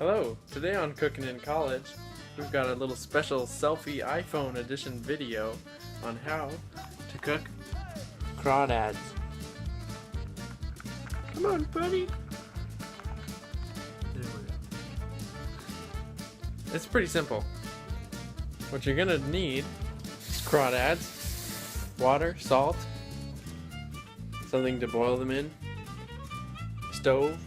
Hello, today on Cookin' in College, we've got a little special selfie iPhone edition video on how to cook crawdads. Come on, buddy. There we go. It's pretty simple. What you're gonna need is crawdads, water, salt, something to boil them in, stove,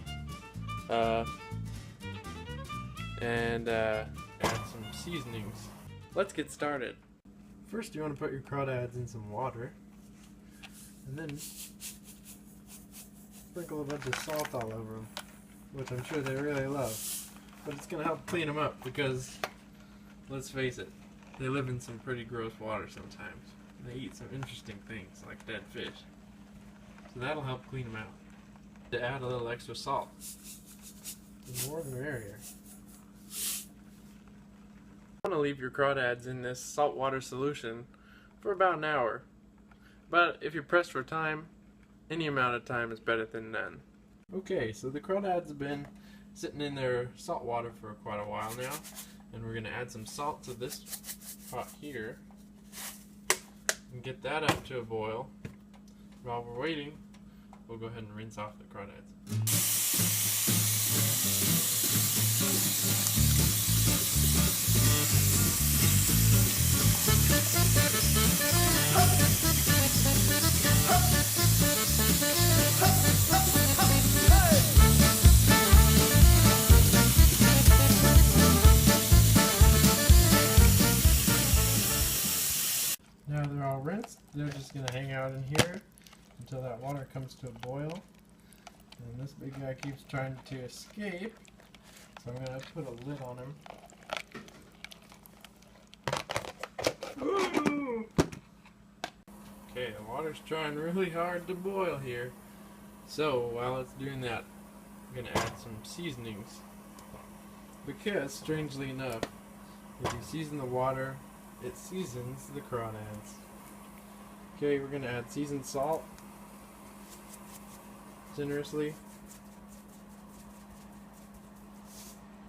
and add some seasonings. Let's get started. First you want to put your crawdads in some water and then sprinkle a bunch of salt all over them, which I'm sure they really love. But it's going to help clean them up because, let's face it, they live in some pretty gross water sometimes. And they eat some interesting things like dead fish. So that'll help clean them out. To add a little extra salt. The more the merrier. You want to leave your crawdads in this saltwater solution for about an hour. But if you're pressed for time, any amount of time is better than none. Okay, so the crawdads have been sitting in their salt water for quite a while now. And we're going to add some salt to this pot here. And get that up to a boil. While we're waiting, we'll go ahead and rinse off the crawdads. Now they're all rinsed, they're just going to hang out in here until that water comes to a boil. And this big guy keeps trying to escape, so I'm going to put a lid on him. Ooh! Okay, the water's trying really hard to boil here. So while it's doing that, I'm going to add some seasonings. Because, strangely enough, if you season the water, it seasons the crawdads. Okay, we're going to add seasoned salt generously.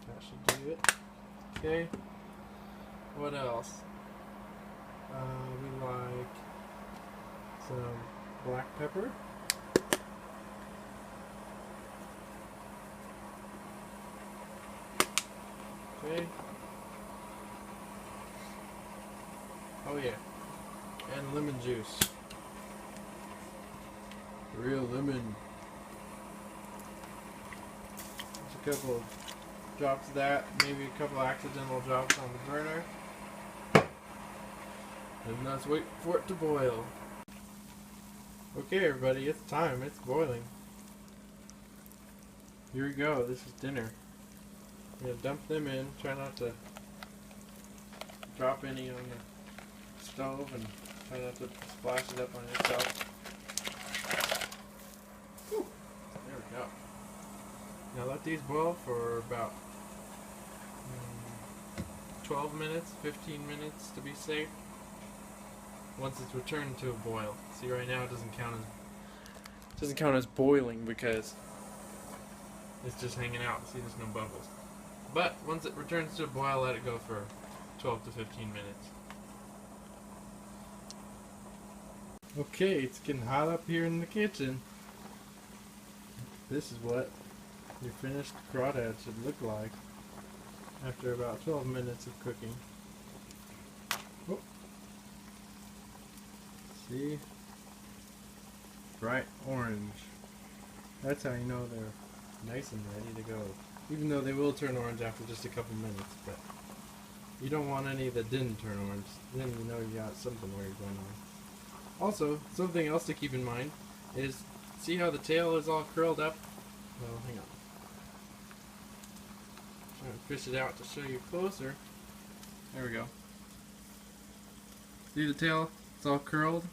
That should do it. Okay, what else? We like some black pepper. Okay. Oh yeah, and lemon juice. Real lemon. Just a couple of drops of that, maybe a couple accidental drops on the burner. And let's wait for it to boil. Okay everybody, it's time, it's boiling. Here we go, this is dinner. I'm going to dump them in, try not to drop any on the stove and try not to splash it up on yourself. Whew. There we go. Now let these boil for about 12 minutes, 15 minutes to be safe. Once it's returned to a boil. See, right now it doesn't count as boiling because it's just hanging out. See, there's no bubbles. But once it returns to a boil, let it go for 12 to 15 minutes. Okay, it's getting hot up here in the kitchen. This is what your finished crawdad should look like after about 12 minutes of cooking. Oh. See? Bright orange. That's how you know they're nice and ready to go. Even though they will turn orange after just a couple minutes, but you don't want any that didn't turn orange. Then you know you got something weird going on. Also, something else to keep in mind is, see how the tail is all curled up? Well, hang on. Try and fish it out to show you closer. There we go. See the tail? It's all curled.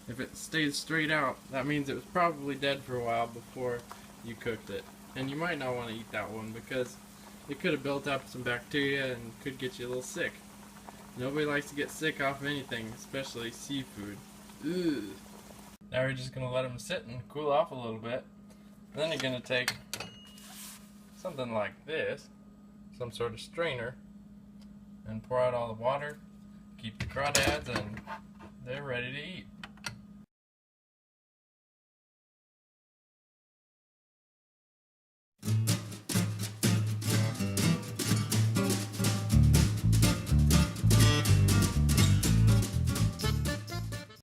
If it stays straight out, that means it was probably dead for a while before you cooked it. And you might not want to eat that one because it could have built up some bacteria and could get you a little sick. Nobody likes to get sick off of anything, especially seafood. Ugh. Now we're just going to let them sit and cool off a little bit. Then you're going to take something like this, some sort of strainer and pour out all the water. Keep the crawdads and they're ready to eat.